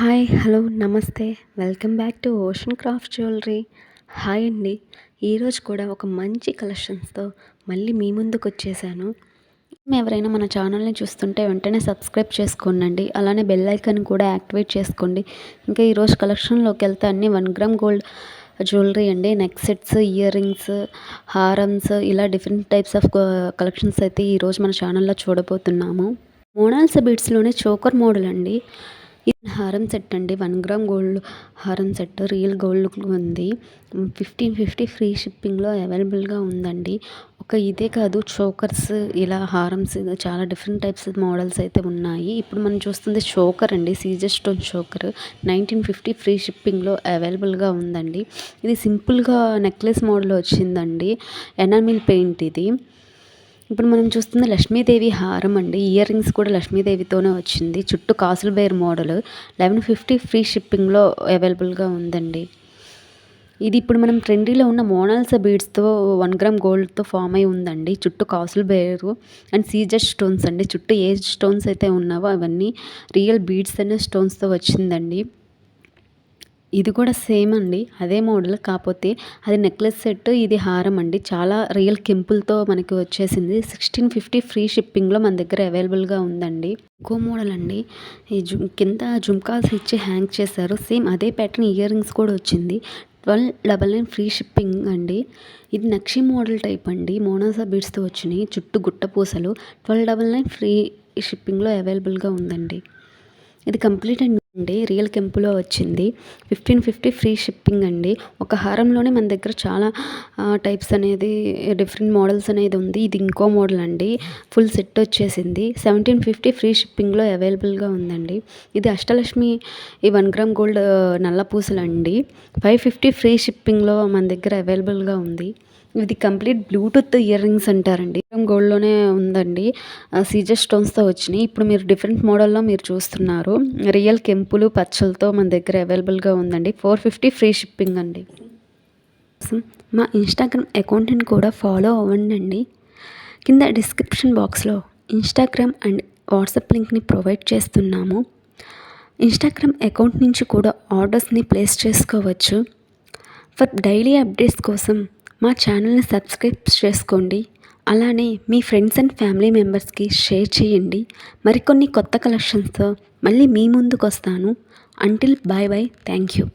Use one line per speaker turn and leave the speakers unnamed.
Hi hello నమస్తే welcome back to ocean craft jewellery. Hi అండి. ఈరోజు కూడా ఒక మంచి కలెక్షన్స్తో మళ్ళీ మీ ముందుకు వచ్చేసాను. ఎవరైనా మన ఛానల్ని చూస్తుంటే వెంటనే సబ్స్క్రైబ్ చేసుకోండి, అలానే బెల్ ఐకాన్ కూడా యాక్టివేట్ చేసుకోండి. ఇంకా ఈరోజు కలెక్షన్లోకి వెళ్తే అన్ని 1 గ్రామ్ గోల్డ్ జ్యువెలరీ అండి. నెక్ సెట్స్, ఇయర్ రింగ్స్, హారమ్స్, ఇలా డిఫరెంట్ టైప్స్ ఆఫ్ కలెక్షన్స్ అయితే ఈరోజు మన ఛానల్లో చూడబోతున్నాము. మోనాల్సా బీడ్స్లోనే చోకర్ మోడల్ అండి. ఇది హారం సెట్ అండి. 1 గ్రామ్ గోల్డ్ హారం సెట్ రియల్ గోల్డ్ ఉంది. 1550 ఫ్రీ షిప్పింగ్లో అవైలబుల్గా ఉందండి. ఇదే కాదు, చోకర్స్, ఇలా హారమ్స్, చాలా డిఫరెంట్ టైప్స్ మోడల్స్ అయితే ఉన్నాయి. ఇప్పుడు మనం చూస్తుంది చోకర్ అండి. సీజర్ స్టోన్ చోకర్ 1950 ఫ్రీ షిప్పింగ్లో అవైలబుల్గా ఉందండి. ఇది సింపుల్గా నెక్లెస్ మోడల్ వచ్చిందండి. ఎనామిల్ పెయింట్ ఇది. ఇప్పుడు మనం చూస్తుంది లక్ష్మీదేవి హారం అండి. ఇయర్ రింగ్స్ కూడా లక్ష్మీదేవితోనే వచ్చింది. చుట్టూ కాసులు బేర్ మోడల్ 1150 ఫ్రీ షిప్పింగ్లో అవైలబుల్గా ఉందండి. ఇది ఇప్పుడు మనం ట్రెండీలో ఉన్న మోనాల్సా బీడ్స్తో 1 గ్రామ్ గోల్డ్తో ఫామ్ అయి ఉందండి. చుట్టూ కాసులు బేరు అండ్ సీజర్ స్టోన్స్ అండి. చుట్టూ ఏ స్టోన్స్ అయితే ఉన్నావో అవన్నీ రియల్ బీడ్స్ అనే స్టోన్స్తో వచ్చిందండి. ఇది కూడా సేమ్ అండి, అదే మోడల్, కాకపోతే అది నెక్లెస్ సెట్, ఇది హారం అండి. చాలా రియల్ కెంపుల్తో మనకి వచ్చేసింది. 1650 ఫ్రీ షిప్పింగ్లో మన దగ్గర అవైలబుల్గా ఉందండి. ఇంకో మోడల్ అండి. ఈ కింద జుమ్కాస్ ఇచ్చి హ్యాంగ్ చేశారు. సేమ్ అదే ప్యాటర్న్ ఇయర్ రింగ్స్ కూడా వచ్చింది. 1299 ఫ్రీ షిప్పింగ్ అండి. ఇది నక్షి మోడల్ టైప్ అండి. మోనాల్సా బీడ్స్తో వచ్చినాయి. చుట్టూ గుట్ట పూసలు 1299 ఫ్రీ షిప్పింగ్లో అవైలబుల్గా ఉందండి. ఇది కంప్లీట్ అండి. రియల్ కెంపులో వచ్చింది. 1550 ఫ్రీ షిప్పింగ్ అండి. ఒక హారంలోనే మన దగ్గర చాలా టైప్స్ అనేది, డిఫరెంట్ మోడల్స్ అనేది ఉంది. ఇది ఇంకో మోడల్ అండి. ఫుల్ సెట్ వచ్చేసింది. 1750 ఫ్రీ షిప్పింగ్లో అవైలబుల్గా ఉందండి. ఇది అష్టలక్ష్మి, ఈ 1 గ్రామ్ గోల్డ్ నల్ల పూసలు అండి. 550 ఫ్రీ షిప్పింగ్లో మన దగ్గర అవైలబుల్గా ఉంది. ఇది కంప్లీట్ బ్లూటూత్ ఇయర్ రింగ్స్ అంటారండి. గోల్డ్లోనే ఉందండి. సీజర్ స్టోన్స్తో వచ్చినాయి. ఇప్పుడు మీరు డిఫరెంట్ మోడల్లో మీరు చూస్తున్నారు. రియల్ కెంపులు పచ్చలతో మన దగ్గర అవైలబుల్గా ఉందండి. 450 ఫ్రీ షిప్పింగ్ అండి. మా ఇన్స్టాగ్రామ్ అకౌంట్ని కూడా ఫాలో అవ్వండి. కింద డిస్క్రిప్షన్ బాక్స్లో ఇన్స్టాగ్రామ్ అండ్ వాట్సాప్ లింక్ని ప్రొవైడ్ చేస్తున్నాము. ఇన్స్టాగ్రామ్ అకౌంట్ నుంచి కూడా ఆర్డర్స్ని ప్లేస్ చేసుకోవచ్చు. ఫర్ డైలీ అప్డేట్స్ కోసం మా ఛానల్ని సబ్స్క్రైబ్ చేసుకోండి. అలానే మీ ఫ్రెండ్స్ అండ్ ఫ్యామిలీ మెంబర్స్కి షేర్ చేయండి. మరికొన్ని కొత్త కలెక్షన్స్తో మళ్ళీ మీ ముందుకు వస్తాను. Until bye bye. Thank you.